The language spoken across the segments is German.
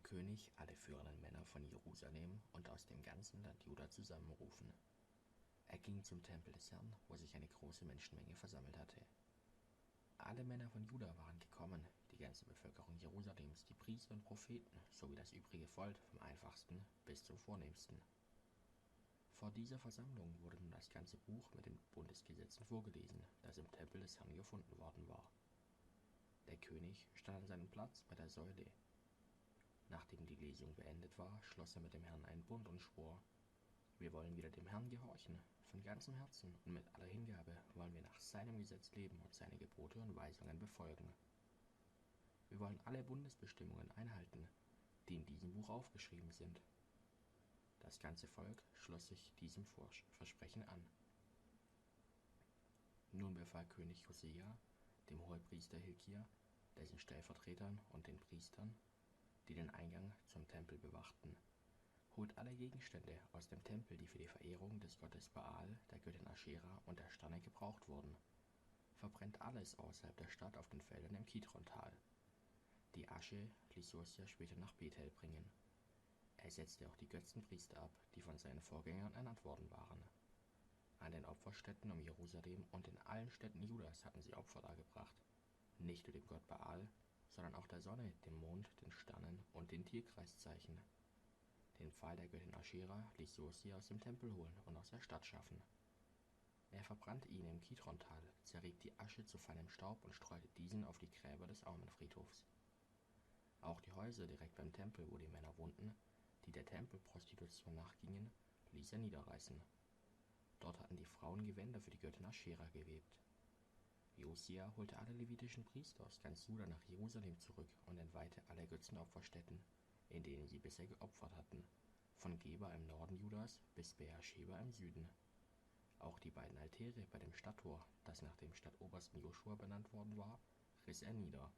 König alle führenden Männer von Jerusalem und aus dem ganzen Land Juda zusammenrufen. Er ging zum Tempel des Herrn, wo sich eine große Menschenmenge versammelt hatte. Alle Männer von Juda waren gekommen, die ganze Bevölkerung Jerusalems, die Priester und Propheten, sowie das übrige Volk, vom einfachsten bis zum vornehmsten. Vor dieser Versammlung wurde nun das ganze Buch mit den Bundesgesetzen vorgelesen, das im Tempel des Herrn gefunden worden war. Der König stand an seinem Platz bei der Säule. Nachdem die Lesung beendet war, schloss er mit dem Herrn einen Bund und schwor: Wir wollen wieder dem Herrn gehorchen, von ganzem Herzen und mit aller Hingabe wollen wir nach seinem Gesetz leben und seine Gebote und Weisungen befolgen. Wir wollen alle Bundesbestimmungen einhalten, die in diesem Buch aufgeschrieben sind. Das ganze Volk schloss sich diesem Versprechen an. Nun befahl König Josia dem Hohepriester Hilkia, dessen Stellvertretern und den Priestern, die den Eingang zum Tempel bewachten: Holt alle Gegenstände aus dem Tempel, die für die Verehrung des Gottes Baal, der Göttin Aschera und der Sterne gebraucht wurden. Verbrennt alles außerhalb der Stadt auf den Feldern im Kidrontal. Die Asche ließ Josia später nach Bethel bringen. Er setzte auch die Götzenpriester ab, die von seinen Vorgängern ernannt worden waren. An den Opferstätten um Jerusalem und in allen Städten Judas hatten sie Opfer dargebracht, nicht nur dem Gott Baal, sondern auch der Sonne, dem Mond, den Sternen und den Tierkreiszeichen. Den Pfahl der Göttin Aschera ließ Josia aus dem Tempel holen und aus der Stadt schaffen. Er verbrannte ihn im Kidrontal, zerrieb die Asche zu feinem Staub und streute diesen auf die Gräber des Armenfriedhofs. Auch die Häuser direkt beim Tempel, wo die Männer wohnten, die der Tempelprostitution nachgingen, ließ er niederreißen. Dort hatten die Frauen Gewänder für die Göttin Aschera gewebt. Josia holte alle levitischen Priester aus ganz Juda nach Jerusalem zurück und entweihte alle Götzenopferstätten, in denen sie bisher geopfert hatten, von Geba im Norden Judas bis Beersheba im Süden. Auch die beiden Altäre bei dem Stadttor, das nach dem Stadtobersten Joschua benannt worden war, riss er nieder.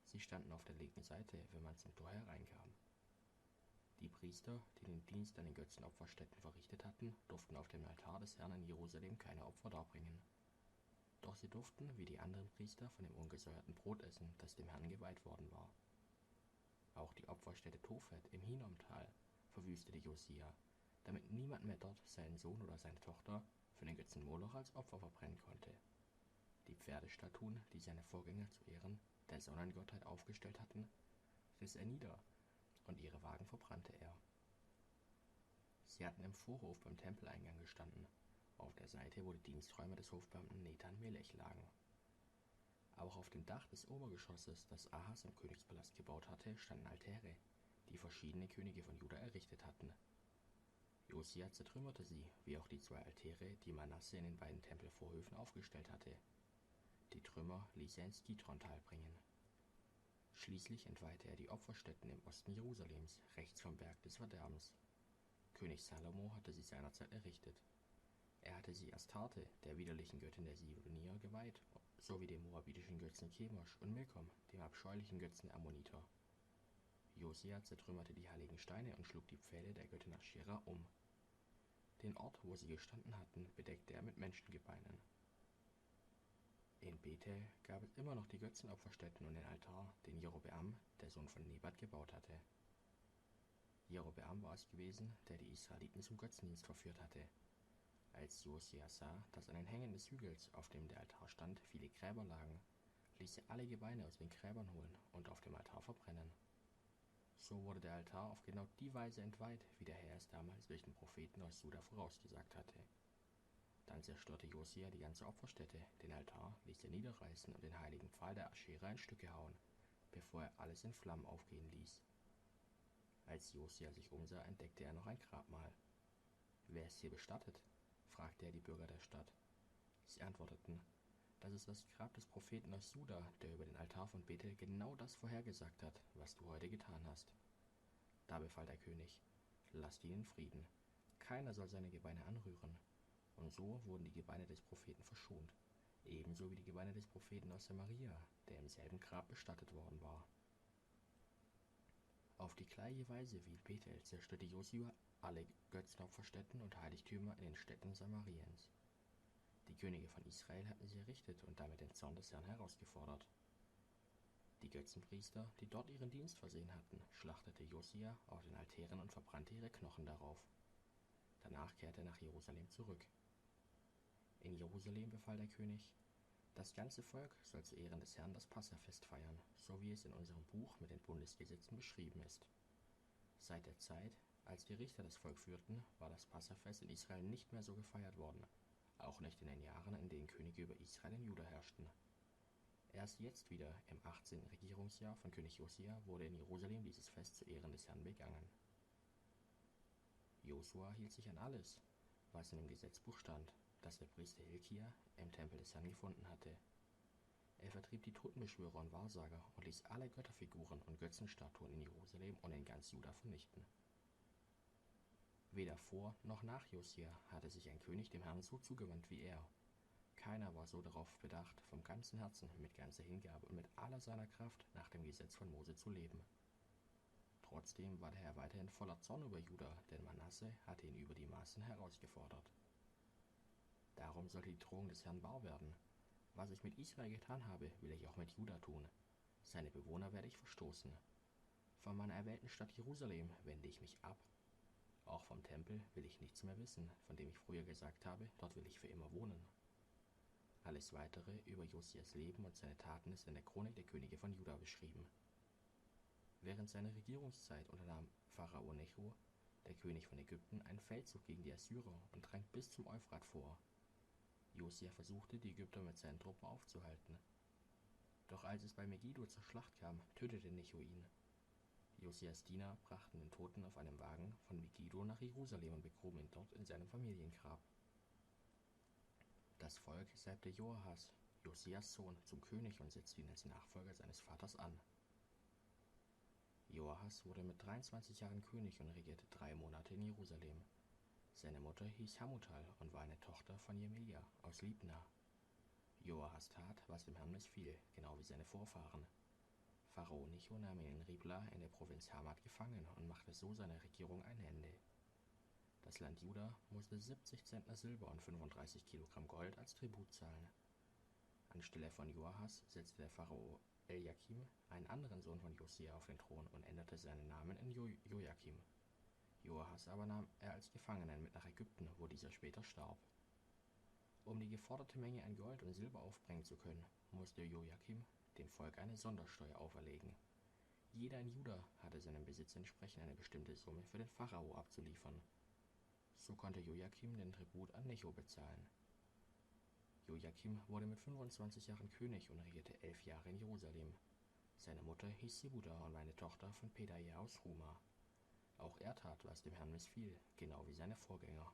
Sie standen auf der linken Seite, wenn man zum Tor hereinkam. Die Priester, die den Dienst an den Götzenopferstätten verrichtet hatten, durften auf dem Altar des Herrn in Jerusalem keine Opfer darbringen. Doch sie durften, wie die anderen Priester, von dem ungesäuerten Brot essen, das dem Herrn geweiht worden war. Auch die Opferstätte Tophet im Hinnomtal verwüstete Josia, damit niemand mehr dort seinen Sohn oder seine Tochter für den Götzen Moloch als Opfer verbrennen konnte. Die Pferdestatuen, die seine Vorgänger zu Ehren der Sonnengottheit aufgestellt hatten, riss er nieder, und ihre Wagen verbrannte er. Sie hatten im Vorhof beim Tempeleingang gestanden, auf der Seite, wo die Diensträume des Hofbeamten Nethan Melech lagen. Auch auf dem Dach des Obergeschosses, das Ahas im Königspalast gebaut hatte, standen Altäre, die verschiedene Könige von Juda errichtet hatten. Josia zertrümmerte sie, wie auch die 2 Altäre, die Manasse in den beiden Tempelvorhöfen aufgestellt hatte. Die Trümmer ließ er ins Kidrontal bringen. Schließlich entweihte er die Opferstätten im Osten Jerusalems, rechts vom Berg des Verderbens. König Salomo hatte sie seinerzeit errichtet. Er hatte sie Astarte, der widerlichen Göttin der Sidonier, geweiht, sowie dem moabitischen Götzen Chemosh und Milkom, dem abscheulichen Götzen der Ammoniter. Josia zertrümmerte die heiligen Steine und schlug die Pfähle der Göttin Aschera um. Den Ort, wo sie gestanden hatten, bedeckte er mit Menschengebeinen. In Bethel gab es immer noch die Götzenopferstätten und den Altar, den Jerobeam, der Sohn von Nebat, gebaut hatte. Jerobeam war es gewesen, der die Israeliten zum Götzendienst verführt hatte. Als Josia sah, dass an den Hängen des Hügels, auf dem der Altar stand, viele Gräber lagen, ließ er alle Gebeine aus den Gräbern holen und auf dem Altar verbrennen. So wurde der Altar auf genau die Weise entweiht, wie der Herr es damals durch den Propheten aus Juda vorausgesagt hatte. Dann zerstörte Josia die ganze Opferstätte, den Altar ließ er niederreißen und den heiligen Pfahl der Aschera in Stücke hauen, bevor er alles in Flammen aufgehen ließ. Als Josia sich umsah, entdeckte er noch ein Grabmal. »Wer ist hier bestattet?« fragte er die Bürger der Stadt. Sie antworteten: »Das ist das Grab des Propheten aus Juda, der über den Altar von Bethel genau das vorhergesagt hat, was du heute getan hast.« Da befahl der König: »Lasst ihn in Frieden. Keiner soll seine Gebeine anrühren.« Und so wurden die Gebeine des Propheten verschont, ebenso wie die Gebeine des Propheten aus Samaria, der im selben Grab bestattet worden war. Auf die gleiche Weise wie Bethel zerstörte Josua alle Götzenopferstätten und Heiligtümer in den Städten Samariens. Die Könige von Israel hatten sie errichtet und damit den Zorn des Herrn herausgefordert. Die Götzenpriester, die dort ihren Dienst versehen hatten, schlachtete Josia auf den Altären und verbrannte ihre Knochen darauf. Danach kehrte er nach Jerusalem zurück. In Jerusalem befahl der König: Das ganze Volk soll zu Ehren des Herrn das Passafest feiern, so wie es in unserem Buch mit den Bundesgesetzen beschrieben ist. Seit der Zeit, als die Richter das Volk führten, war das Passafest in Israel nicht mehr so gefeiert worden, auch nicht in den Jahren, in denen Könige über Israel in Juda herrschten. Erst jetzt wieder, im 18. Regierungsjahr von König Josia, wurde in Jerusalem dieses Fest zu Ehren des Herrn begangen. Josua hielt sich an alles, was in dem Gesetzbuch stand, das der Priester Hilkia im Tempel des Herrn gefunden hatte. Er vertrieb die Totenbeschwörer und Wahrsager und ließ alle Götterfiguren und Götzenstatuen in Jerusalem und in ganz Juda vernichten. Weder vor noch nach Josia hatte sich ein König dem Herrn so zugewandt wie er. Keiner war so darauf bedacht, vom ganzen Herzen, mit ganzer Hingabe und mit aller seiner Kraft nach dem Gesetz von Mose zu leben. Trotzdem war der Herr weiterhin voller Zorn über Juda, denn Manasse hatte ihn über die Maßen herausgefordert. Darum sollte die Drohung des Herrn wahr werden. Was ich mit Israel getan habe, will ich auch mit Juda tun. Seine Bewohner werde ich verstoßen. Von meiner erwählten Stadt Jerusalem wende ich mich ab. Auch vom Tempel will ich nichts mehr wissen, von dem ich früher gesagt habe, dort will ich für immer wohnen. Alles Weitere über Josias Leben und seine Taten ist in der Chronik der Könige von Juda beschrieben. Während seiner Regierungszeit unternahm Pharao Necho, der König von Ägypten, einen Feldzug gegen die Assyrer und drang bis zum Euphrat vor. Josia versuchte, die Ägypter mit seinen Truppen aufzuhalten. Doch als es bei Megiddo zur Schlacht kam, tötete Necho ihn. Josias Diener brachten den Toten auf einem Wagen von Megiddo nach Jerusalem und begruben ihn dort in seinem Familiengrab. Das Volk salbte Joahas, Josias Sohn, zum König und setzte ihn als Nachfolger seines Vaters an. Joahas wurde mit 23 Jahren König und regierte 3 Monate in Jerusalem. Seine Mutter hieß Hamutal und war eine Tochter von Jemelia aus Libna. Joahas tat, was dem Herrn missfiel, genau wie seine Vorfahren. Pharao Necho nahm ihn in Ribla in der Provinz Hamat gefangen und machte so seiner Regierung ein Ende. Das Land Juda musste 70 Zentner Silber und 35 Kilogramm Gold als Tribut zahlen. Anstelle von Joahas setzte der Pharao Eliakim, einen anderen Sohn von Josia, auf den Thron und änderte seinen Namen in Joachim. Joahas aber nahm er als Gefangenen mit nach Ägypten, wo dieser später starb. Um die geforderte Menge an Gold und Silber aufbringen zu können, musste Joachim dem Volk eine Sondersteuer auferlegen. Jeder in Juda hatte seinem Besitz entsprechend eine bestimmte Summe für den Pharao abzuliefern. So konnte Joachim den Tribut an Necho bezahlen. Joachim wurde mit 25 Jahren König und regierte 11 Jahre in Jerusalem. Seine Mutter hieß Sebuda und war eine Tochter von Pedaia aus Ruma. Auch er tat, was dem Herrn missfiel, genau wie seine Vorgänger.